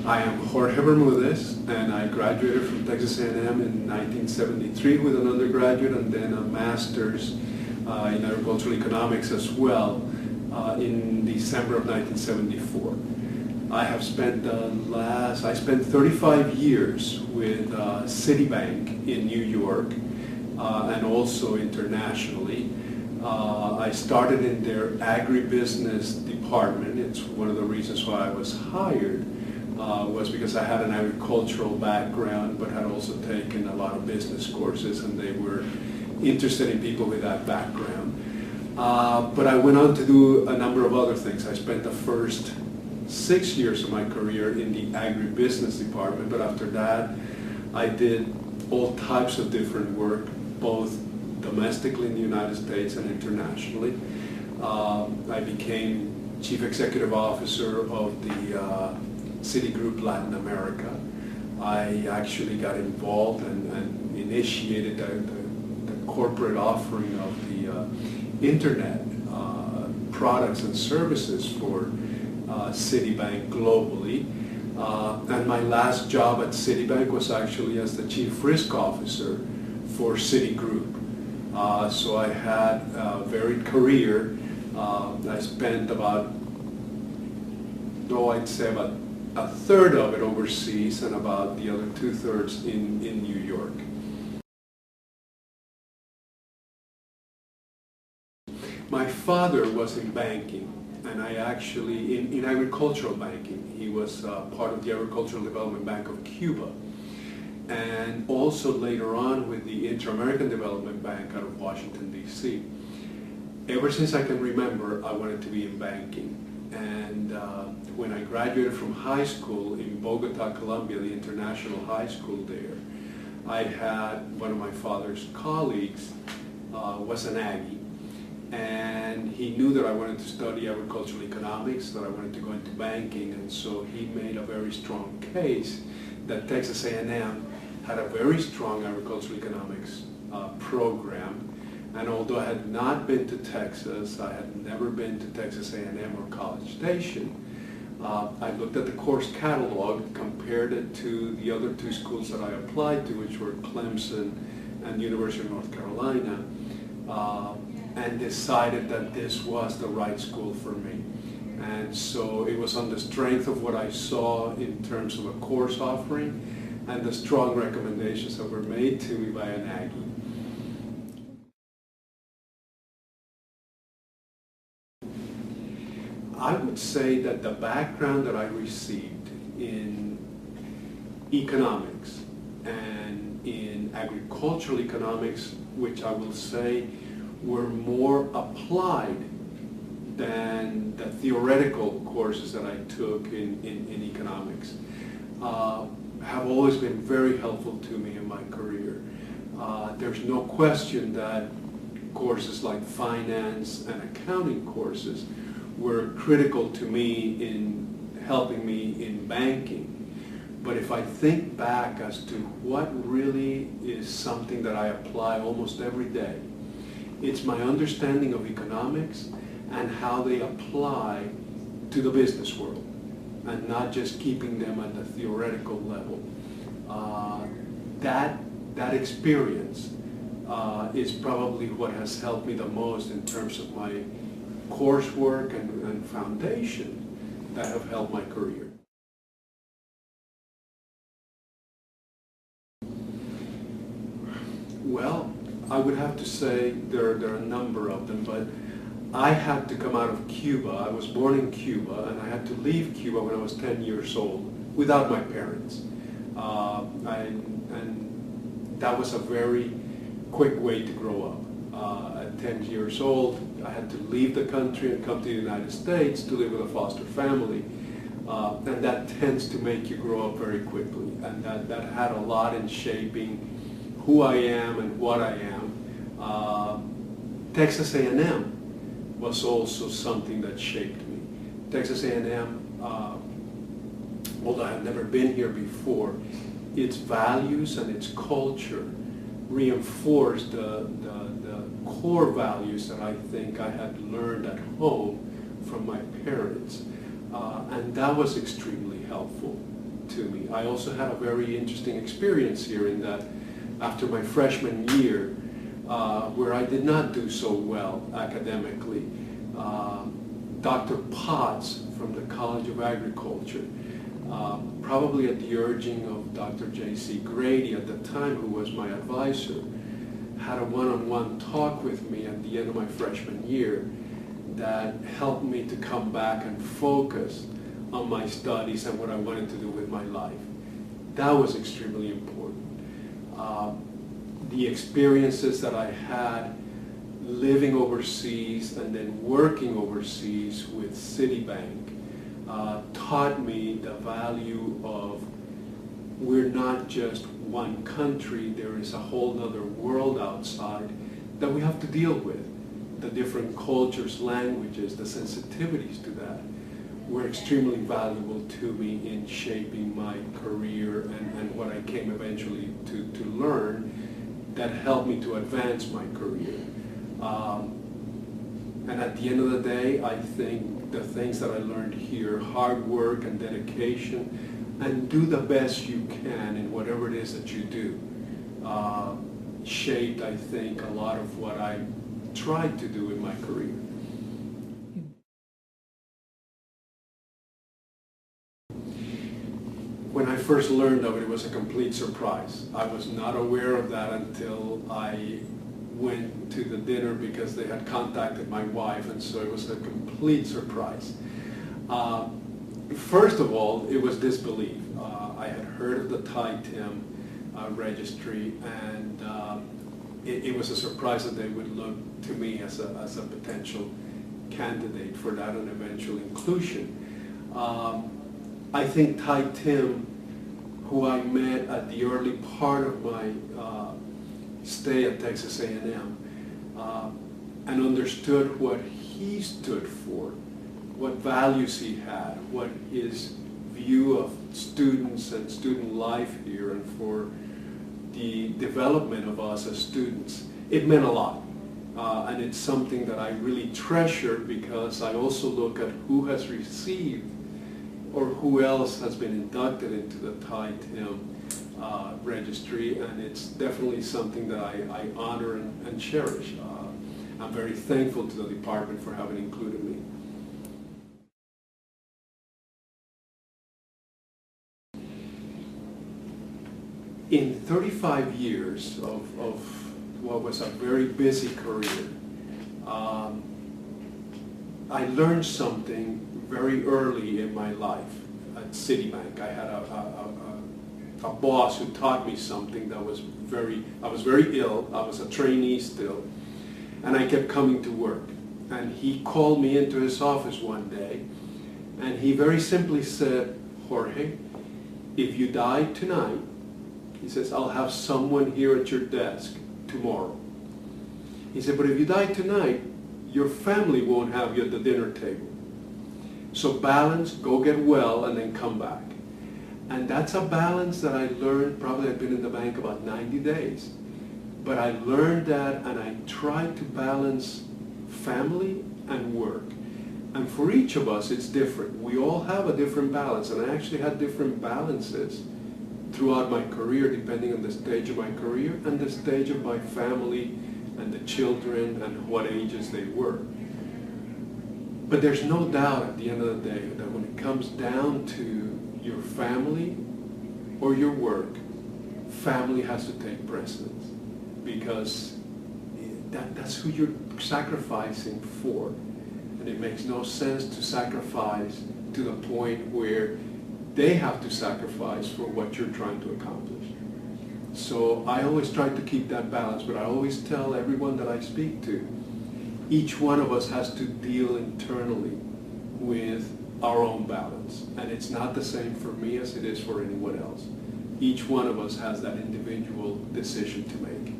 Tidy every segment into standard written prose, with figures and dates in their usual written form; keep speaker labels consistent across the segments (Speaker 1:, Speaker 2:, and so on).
Speaker 1: I am Jorge Bermudez, and I graduated from Texas A&M in 1973 with an undergraduate and then a master's in agricultural economics as well in December of 1974. I have spent I spent 35 years with Citibank in New York and also internationally. I started in their agribusiness department. It's one of the reasons why I was hired was because I had an agricultural background but had also taken a lot of business courses, and they were interested in people with that background. But I went on to do a number of other things. I spent the first 6 years of my career in the agribusiness department, but after that I did all types of different work, both domestically in the United States and internationally. I became Chief Executive Officer of the Citigroup Latin America. I actually got involved and initiated the corporate offering of the internet products and services for Citibank globally. And my last job at Citibank was actually as the Chief Risk Officer for Citigroup. So I had a varied career. I spent I'd say about a third of it overseas and about the other 2/3 in New York. My father was in banking, and I actually, in agricultural banking. He was part of the Agricultural Development Bank of Cuba, and also later on with the Inter-American Development Bank out of Washington, D.C. Ever since I can remember, I wanted to be in banking. And when I graduated from high school in Bogota, Colombia, the international high school there, I had one of my father's colleagues was an Aggie, and he knew that I wanted to study agricultural economics, that I wanted to go into banking, and so he made a very strong case that Texas A&M had a very strong agricultural economics program. And although I had not been to Texas, I had never been to Texas A&M or College Station, I looked at the course catalog, compared it to the other two schools that I applied to, which were Clemson and University of North Carolina, and decided that this was the right school for me. And so it was on the strength of what I saw in terms of a course offering and the strong recommendations that were made to me by an Aggie. I would say that the background that I received in economics and in agricultural economics, which I will say were more applied than the theoretical courses that I took in economics, have always been very helpful to me in my career. There's no question that courses like finance and accounting courses were critical to me in helping me in banking. But if I think back as to what really is something that I apply almost every day, it's my understanding of economics and how they apply to the business world, and not just keeping them at the theoretical level. That experience is probably what has helped me the most in terms of my coursework and foundation that have helped my career. Well, I would have to say there are a number of them, but I had to come out of Cuba. I was born in Cuba, and I had to leave Cuba when I was 10 years old without my parents. And that was a very quick way to grow up. At 10 years old, I had to leave the country and come to the United States to live with a foster family. And that tends to make you grow up very quickly. And that had a lot in shaping who I am and what I am. Texas A&M was also something that shaped me. Texas A&M, although I had never been here before, its values and its culture reinforced the core values that I think I had learned at home from my parents. And that was extremely helpful. to me. I also had a very interesting experience here in that after my freshman year, where I did not do so well academically, Dr. Potts from the College of Agriculture, probably at the urging of Dr. J.C. Grady at the time, who was my advisor, had a one-on-one talk with me at the end of my freshman year that helped me to come back and focus on my studies and what I wanted to do with my life. That was extremely important. The experiences that I had living overseas and then working overseas with Citibank taught me the value of we're not just one country, there is a whole other world outside that we have to deal with. The different cultures, languages, the sensitivities to that were extremely valuable to me in shaping my career and what I came eventually to learn that helped me to advance my career. And at the end of the day, I think the things that I learned here, hard work and dedication, and do the best you can in whatever it is that you do, shaped, I think, a lot of what I tried to do in my career. When I first learned of it, it was a complete surprise. I was not aware of that until I went to the dinner because they had contacted my wife, and so it was a complete surprise. First of all, it was disbelief. I had heard of the Timm Registry, and it was a surprise that they would look to me as a potential candidate for that and eventual inclusion. I think Timm, who I met at the early part of my stay at Texas A&M, and understood what he stood for, what values he had, what his view of students and student life here, and for the development of us as students. It meant a lot. And it's something that I really treasure because I also look at who has received or who else has been inducted into the Timm Registry, and it's definitely something that I honor and cherish. I'm very thankful to the department for having included me. In 35 years of what was a very busy career, I learned something very early in my life at Citibank. I had a boss who taught me something that was I was very ill, I was a trainee still, and I kept coming to work. And he called me into his office one day, and he very simply said, "Jorge, if you die tonight," he says, "I'll have someone here at your desk tomorrow." He said, "But if you die tonight, your family won't have you at the dinner table. So balance, go get well, and then come back." And that's a balance that I learned, probably I've been in the bank about 90 days. But I learned that, and I tried to balance family and work. And for each of us, it's different. We all have a different balance, and I actually had different balances throughout my career, depending on the stage of my career and the stage of my family and the children and what ages they were. But there's no doubt at the end of the day that when it comes down to your family or your work, family has to take precedence, because that's who you're sacrificing for. And it makes no sense to sacrifice to the point where they have to sacrifice for what you're trying to accomplish. So I always try to keep that balance, but I always tell everyone that I speak to, each one of us has to deal internally with our own balance. And it's not the same for me as it is for anyone else. Each one of us has that individual decision to make.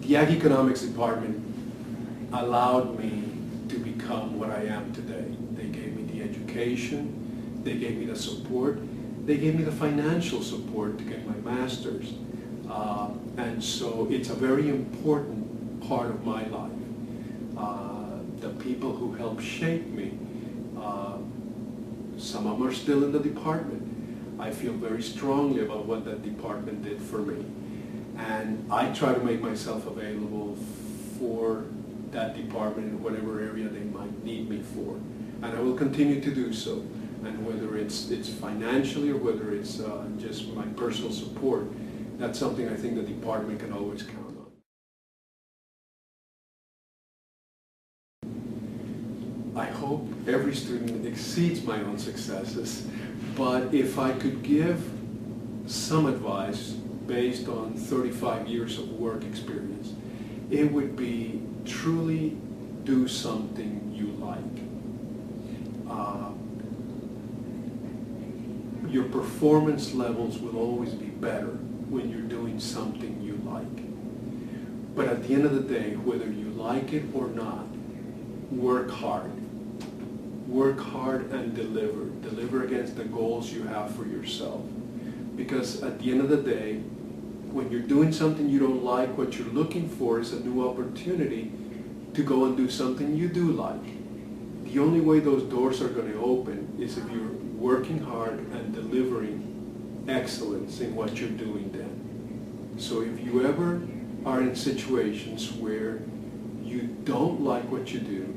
Speaker 1: The Ag Economics Department allowed me to become what I am today. They gave me the education, they gave me the support, they gave me the financial support to get my master's. And so it's a very important part of my life. the people who helped shape me, some of them are still in the department. I feel very strongly about what that department did for me. And I try to make myself available for that department in whatever area they might need me for. And I will continue to do so. And whether it's financially or whether it's just my personal support, that's something I think the department can always count on. I hope every student exceeds my own successes, but if I could give some advice based on 35 years of work experience, it would be truly do something you like. Your performance levels will always be better when you're doing something you like. But at the end of the day, whether you like it or not, work hard. Work hard and deliver. Deliver against the goals you have for yourself. Because at the end of the day, when you're doing something you don't like, what you're looking for is a new opportunity to go and do something you do like. The only way those doors are going to open is if you're working hard and delivering excellence in what you're doing then. So if you ever are in situations where you don't like what you do,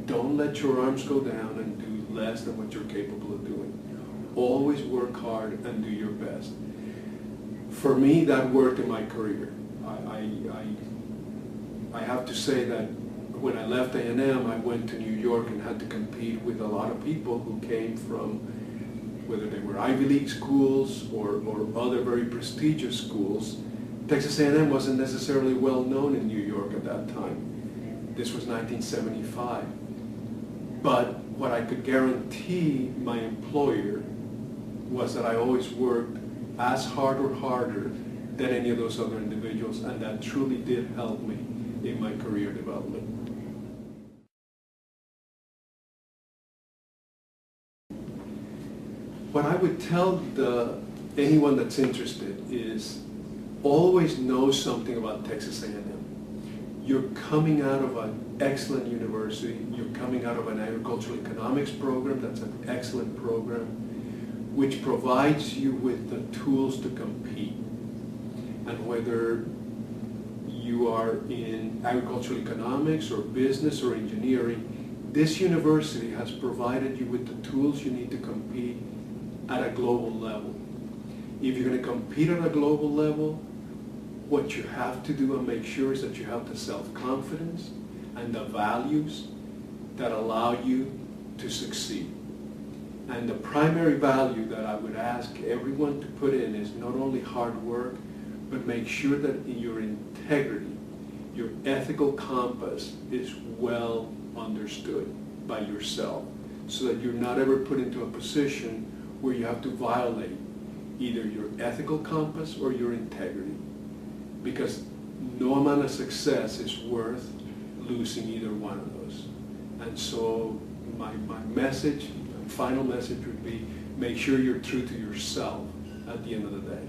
Speaker 1: don't let your arms go down and do less than what you're capable of doing. Always work hard and do your best. For me, that worked in my career. I have to say that when I left A&M, I went to New York and had to compete with a lot of people who came from, whether they were Ivy League schools or other very prestigious schools. Texas A&M wasn't necessarily well known in New York at that time. This was 1975. But what I could guarantee my employer was that I always worked as hard or harder than any of those other individuals, and that truly did help me in my career development. What I would tell anyone that's interested is always know something about Texas A&M. You're coming out of an excellent university. You're coming out of an agricultural economics program. That's an excellent program, which provides you with the tools to compete. And whether you are in agricultural economics or business or engineering, this university has provided you with the tools you need to compete at a global level. If you're going to compete at a global level, what you have to do and make sure is that you have the self-confidence and the values that allow you to succeed. And the primary value that I would ask everyone to put in is not only hard work, but make sure that your integrity, your ethical compass is well understood by yourself, so that you're not ever put into a position where you have to violate either your ethical compass or your integrity. Because no amount of success is worth losing either one of those. And so my message, my final message would be, make sure you're true to yourself at the end of the day.